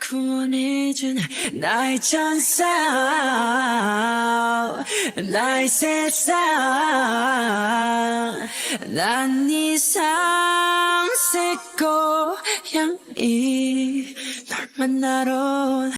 구원해준 나의 천사 나의 세상 난 이상 새 고향이 널 만나러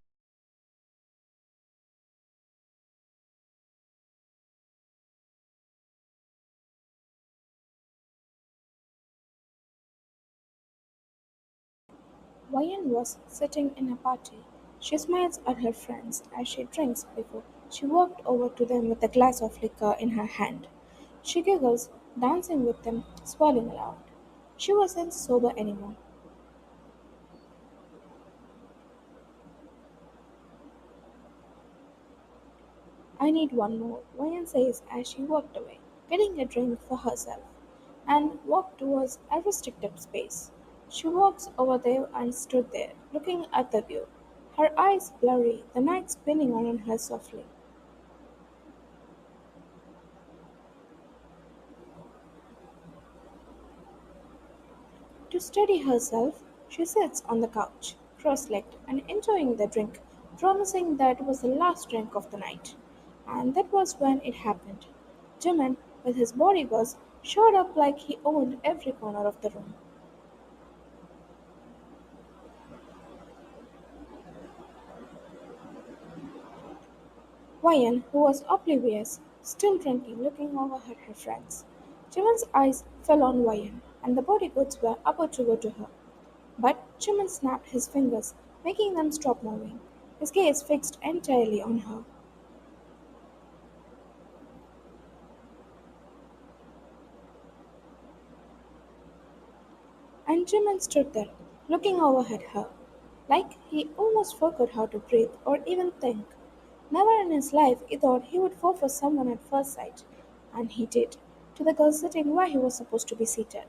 Vian was sitting in a party. She smiles at her friends as she drinks before she walked over to them with a glass of liquor in her hand. She giggles, dancing with them, swirling aloud. She wasn't sober anymore. I need one more, Vian says as she walked away, getting a drink for herself, and walked towards a restricted space. She walks over there and stood there, looking at the view, her eyes blurry, the night spinning around her softly. To steady herself, she sits on the couch, cross-legged and enjoying the drink, promising that it was the last drink of the night. And that was when it happened. Jimin, with his bodyguards, showed up like he owned every corner of the room. Vian, who was oblivious, still drinking, looking over at her friends. Jimin's eyes fell on Vian, and the bodyguards were about to go to her. But Jimin snapped his fingers, making them stop moving, his gaze fixed entirely on her. And Jimin stood there, looking over at her, like he almost forgot how to breathe or even think. Never in his life he thought he would fall for someone at first sight, and he did, to the girl sitting where he was supposed to be seated.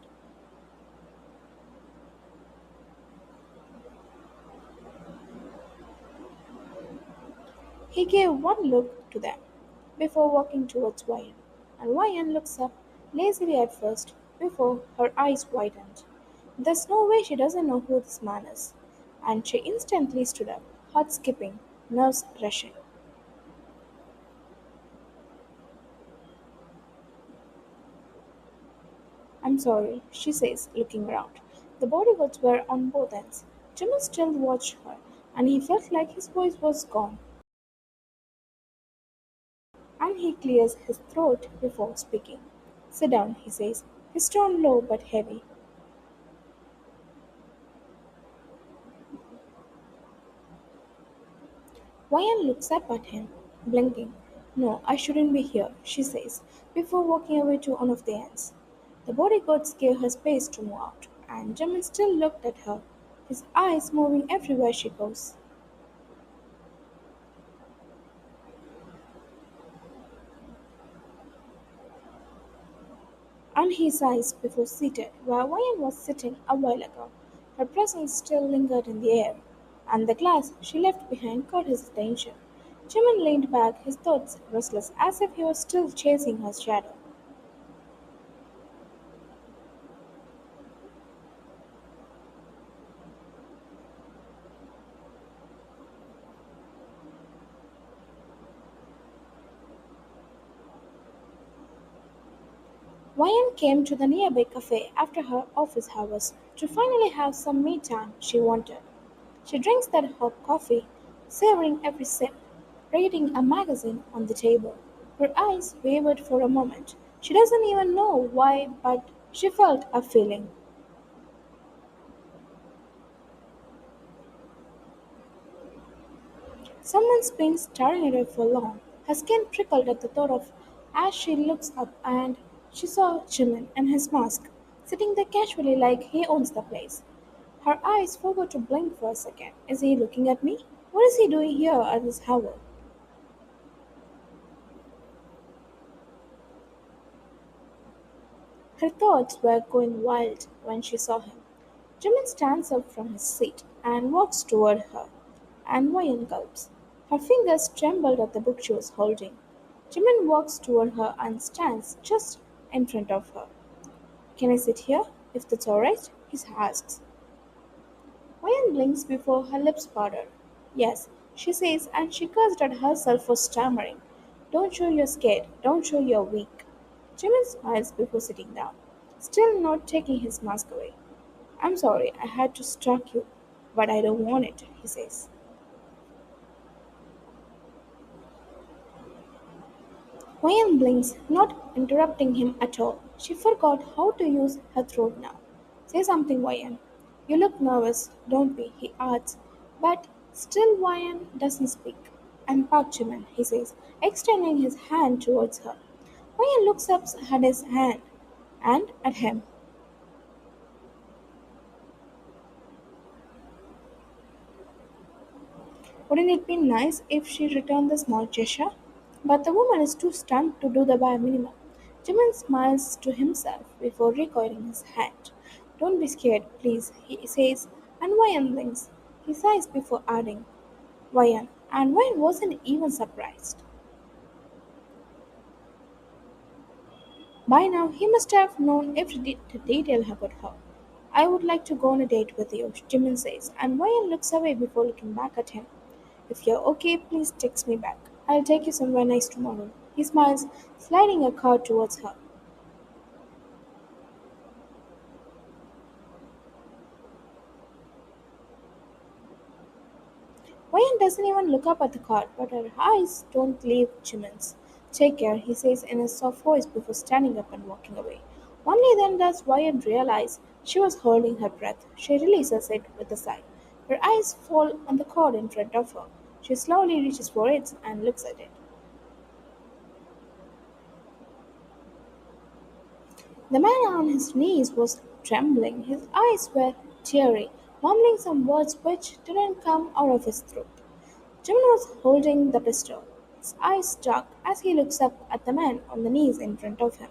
He gave one look to them before walking towards Vian, and Vian looks up lazily at first before her eyes widened. There's no way she doesn't know who this man is, and she instantly stood up, heart skipping, nerves rushing. I'm sorry, she says, looking around. The bodyguards were on both ends. Jimmy still watched her, and he felt like his voice was gone. And he clears his throat before speaking. Sit down, he says, his tone low but heavy. Vian looks up at him, blinking. No, I shouldn't be here, she says, before walking away to one of the ends. The bodyguards gave her space to move out, and Jimin still looked at her, his eyes moving everywhere she goes. And he sighs before seated where Vian was sitting a while ago. Her presence still lingered in the air, and the glass she left behind caught his attention. Jimin leaned back, his thoughts restless, as if he was still chasing her shadow. Vian came to the nearby cafe after her office hours to finally have some me time she wanted. She drinks that hot coffee, savoring every sip, reading a magazine on the table. Her eyes wavered for a moment. She doesn't even know why, but she felt a feeling. Someone's been staring at her for long. Her skin prickled at the thought of as she looks up and she saw Jimin in his mask, sitting there casually like he owns the place. Her eyes forgot to blink for a second. Is he looking at me? What is he doing here at this hour? Her thoughts were going wild when she saw him. Jimin stands up from his seat and walks toward her, and Vian gulps. Her fingers trembled at the book she was holding. Jimin walks toward her and stands just in front of her. Can I sit here, if that's alright? He asks. Ryan blinks before her lips powder. Yes, she says, and she cursed at herself for stammering. Don't show you're scared. Don't show you're weak. Jimin smiles before sitting down, still not taking his mask away. I'm sorry I had to struck you, but I don't want it, he says. Ryan blinks, not interrupting him at all. She forgot how to use her throat now. Say something, Ryan. You look nervous, don't we? He asks. But still Ryan doesn't speak. I'm Parchment, he says, extending his hand towards her. Ryan looks up at his hand and at him. Wouldn't it be nice if she returned the small gesture? But the woman is too stunned to do the bare minimum. Jimin smiles to himself before recoiling his hand. Don't be scared, please, he says, and Wayan blinks. He sighs before adding, Wayan, and Wayan wasn't even surprised. By now, he must have known every detail about her. I would like to go on a date with you, Jimin says, and Wayan looks away before looking back at him. If you're okay, please text me back. I'll take you somewhere nice tomorrow. He smiles, sliding a card towards her. Ryan doesn't even look up at the card, but her eyes don't leave Jimin's. Take care, he says in a soft voice before standing up and walking away. Only then does Ryan realize she was holding her breath. She releases it with a sigh. Her eyes fall on the card in front of her. She slowly reaches for it and looks at it. The man on his knees was trembling. His eyes were teary, mumbling some words which didn't come out of his throat. Jimin was holding the pistol, his eyes dark as he looks up at the man on the knees in front of him.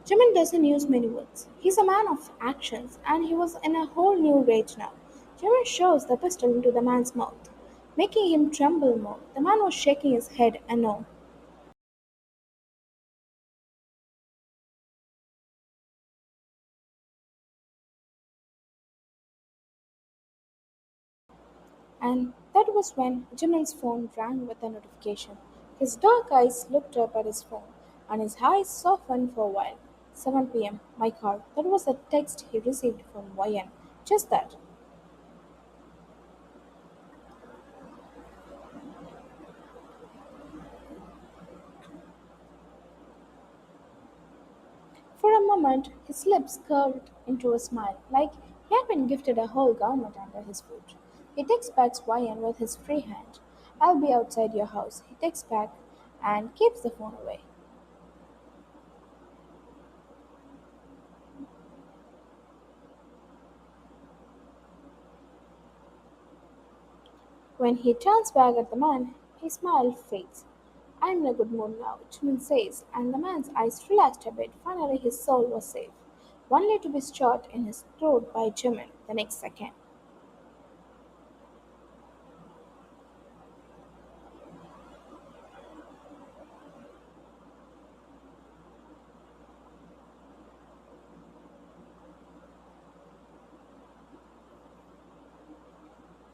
Jimin doesn't use many words. He's a man of actions, and he was in a whole new rage now. Jimin shoves the pistol into the man's mouth, making him tremble more. The man was shaking his head and no. And that was when Jimin's phone rang with a notification. His dark eyes looked up at his phone, and his eyes softened for a while. 7 p.m. My car. That was the text he received from YN. Just that. For a moment, his lips curved into a smile, like he had been gifted a whole government under his foot. He takes back YN with his free hand. I'll be outside your house. He takes back and keeps the phone away. When he turns back at the man, his smile fades. I'm in a good mood now, Jimin says, and the man's eyes relaxed a bit. Finally, his soul was safe, only to be shot in his throat by Jimin the next second.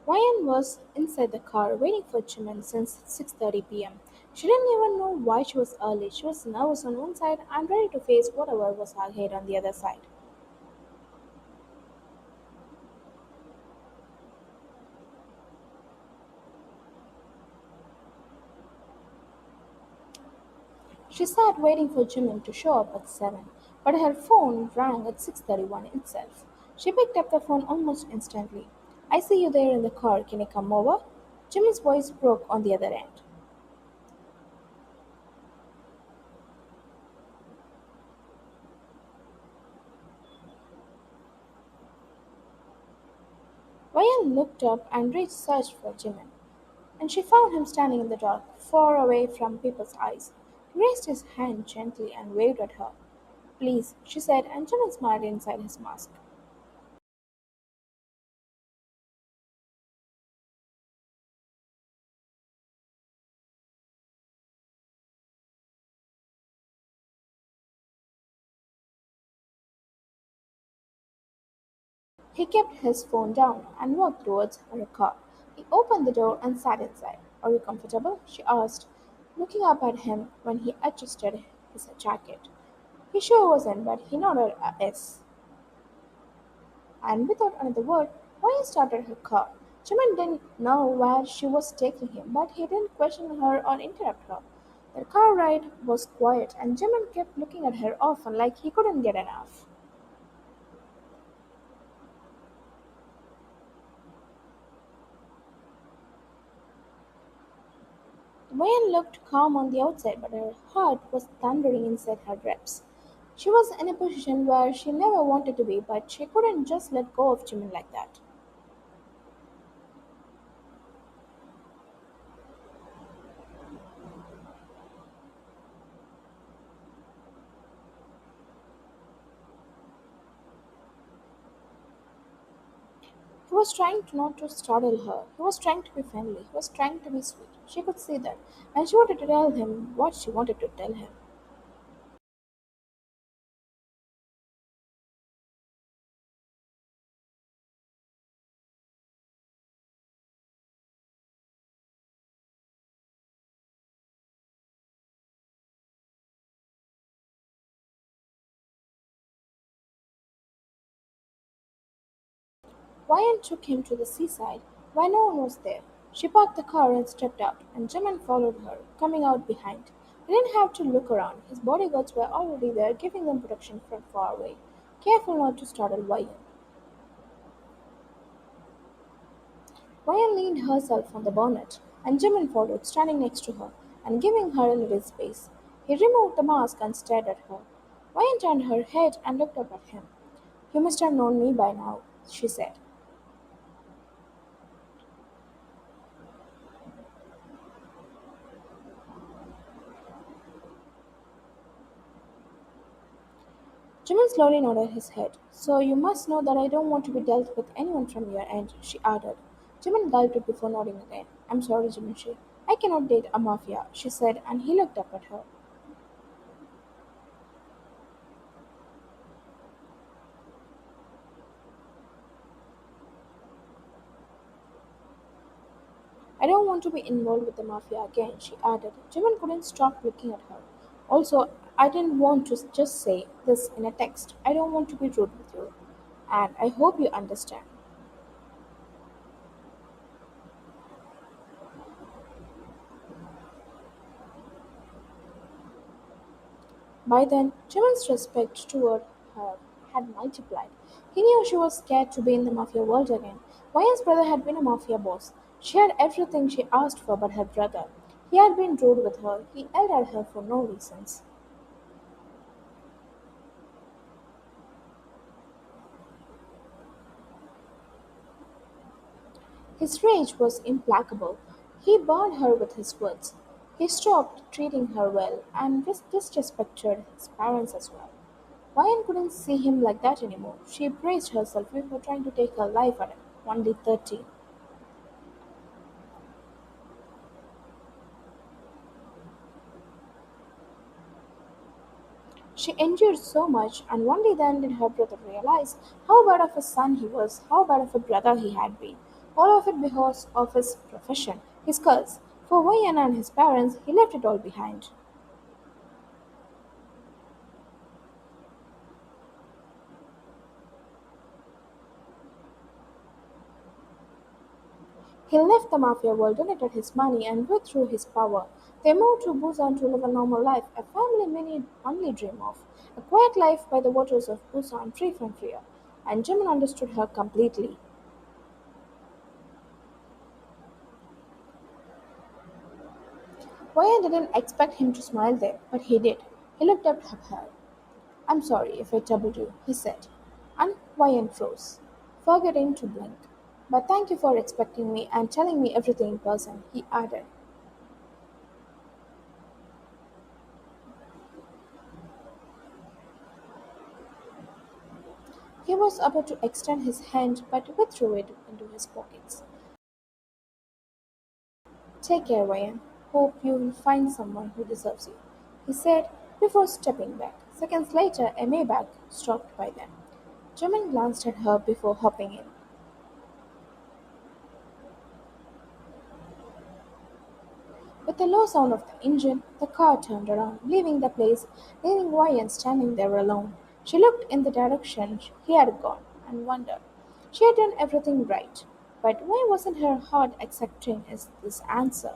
Ryan was inside the car waiting for Jimin since 6:30 p.m. She didn't even know why she was early. She was nervous on one side and ready to face whatever was ahead on the other side. She sat waiting for Jimin to show up at 7, but her phone rang at 6:31 itself. She picked up the phone almost instantly. I see you there in the car. Can you come over? Jimin's voice broke on the other end. Ryan looked up and reached searched for Jimin, and she found him standing in the dark, far away from people's eyes. He raised his hand gently and waved at her. Please, she said, and Jimin smiled inside his mask. He kept his phone down and walked towards her car. He opened the door and sat inside. Are you comfortable? She asked, looking up at him when he adjusted his jacket. He sure wasn't, but he nodded a yes. And without another word, Ryan started her car. Jimin didn't know where she was taking him, but he didn't question her or interrupt her. The car ride was quiet, and Jimin kept looking at her often like he couldn't get enough. Ryan looked calm on the outside, but her heart was thundering inside her ribs. She was in a position where she never wanted to be, but she couldn't just let go of Jimin like that. He was trying not to startle her. He was trying to be friendly. He was trying to be sweet. She could see that, and she wanted to tell him what she wanted to tell him. Ryan took him to the seaside, where no one was there. She parked the car and stepped out, and Jimin followed her, coming out behind. He didn't have to look around. His bodyguards were already there, giving them protection from far away, careful not to startle Ryan. Ryan leaned herself on the bonnet, and Jimin followed, standing next to her and giving her a little space. He removed the mask and stared at her. Ryan turned her head and looked up at him. You must have known me by now, she said. Jimin slowly nodded his head. So you must know that I don't want to be dealt with anyone from your end, she added. Jimin gulped before nodding again. I'm sorry, Jimin. I cannot date a mafia, she said, and he looked up at her. I don't want to be involved with the mafia again, she added. Jimin couldn't stop looking at her. Also, I didn't want to just say this in a text. I don't want to be rude with you. And I hope you understand. By then, Jimin's respect toward her had multiplied. He knew she was scared to be in the mafia world again. Ryan's brother had been a mafia boss. She had everything she asked for but her brother. He had been rude with her. He yelled at her for no reasons. His rage was implacable. He burned her with his words. He stopped treating her well and disrespected his parents as well. Ryan couldn't see him like that anymore. She braced herself before trying to take her life at him, only 13. She endured so much, and only then did her brother realize how bad of a son he was, how bad of a brother he had been. All of it because of his profession, his curse. For Ryan and his parents, he left it all behind. He left the mafia world, donated his money, and withdrew his power. They moved to Busan to live a normal life, a family many only dream of. A quiet life by the waters of Busan, free from fear. And Jimin understood her completely. Ryan didn't expect him to smile there, but he did. He looked up at her. I'm sorry if I troubled you, he said. And Ryan froze, forgetting to blink. But thank you for expecting me and telling me everything in person, he added. He was about to extend his hand but withdrew it into his pockets. Take care, Ryan. Hope you will find someone who deserves you, he said before stepping back. Seconds later, a Maybach stopped by them. Jimin glanced at her before hopping in. With a low sound of the engine, the car turned around, leaving Ryan standing there alone. She looked in the direction he had gone and wondered. She had done everything right, but why wasn't her heart accepting this answer?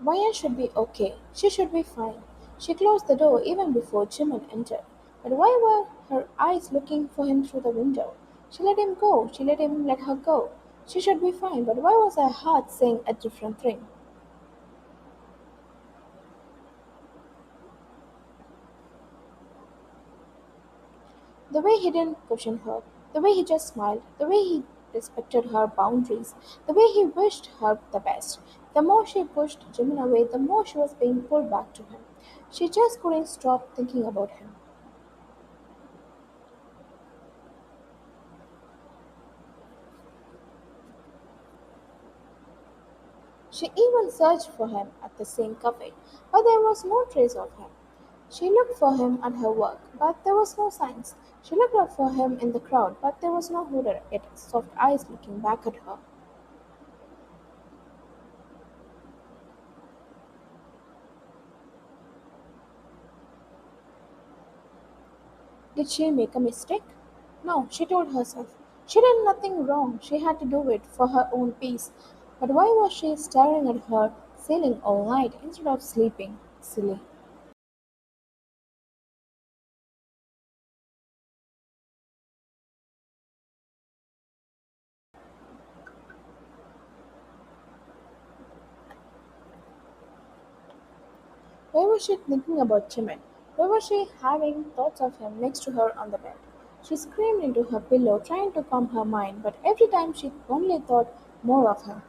Ryan should be okay. She should be fine. She closed the door even before Jimin entered. But why were her eyes looking for him through the window? She let him go. She let him let her go. She should be fine, but why was her heart saying a different thing? The way he didn't question her, the way he just smiled, the way he respected her boundaries, the way he wished her the best. The more she pushed Jimin away, the more she was being pulled back to him. She just couldn't stop thinking about him. She even searched for him at the same cafe, but there was no trace of him. She looked for him at her work, but there was no signs. She looked out for him in the crowd, but there was no Hooter yet soft eyes looking back at her. Did she make a mistake? No, she told herself. She did nothing wrong. She had to do it for her own peace. But why was she staring at her ceiling all night instead of sleeping? Silly. Why was she thinking about Jimin? Why was she having thoughts of him next to her on the bed? She screamed into her pillow, trying to calm her mind, but every time she only thought more of him.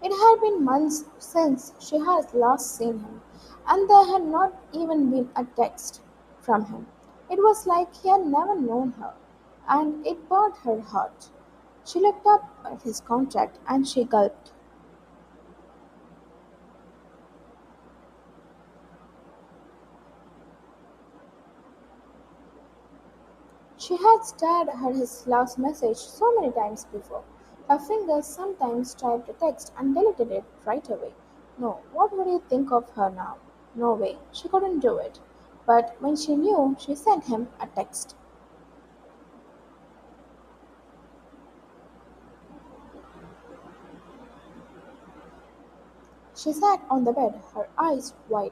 It had been months since she had last seen him, and there had not even been a text from him. It was like he had never known her, and it burned her heart. She looked up at his contract and she gulped. She had stared at his last message so many times before. Her fingers sometimes typed a text and deleted it right away. No, what would he think of her now? No way, she couldn't do it. But when she knew, she sent him a text. She sat on the bed, her eyes wide.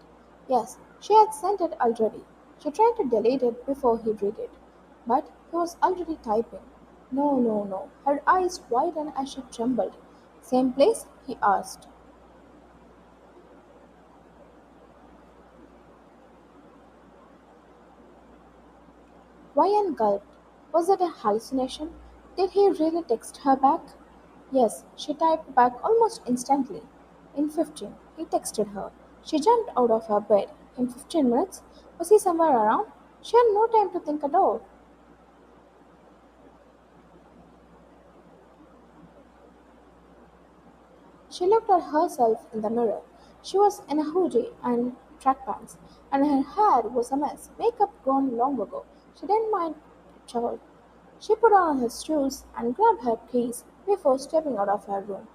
Yes, she had sent it already. She tried to delete it before he read it. But he was already typing. No, no, no. Her eyes widened as she trembled. Same place? He asked. Ryan gulped. Was it a hallucination? Did he really text her back? Yes, she typed back almost instantly. In 15, he texted her. She jumped out of her bed. In 15 minutes? Was he somewhere around? She had no time to think at all. She looked at herself in the mirror. She was in a hoodie and track pants, and her hair was a mess, makeup gone long ago. She didn't mind at all. She put on her shoes and grabbed her keys before stepping out of her room.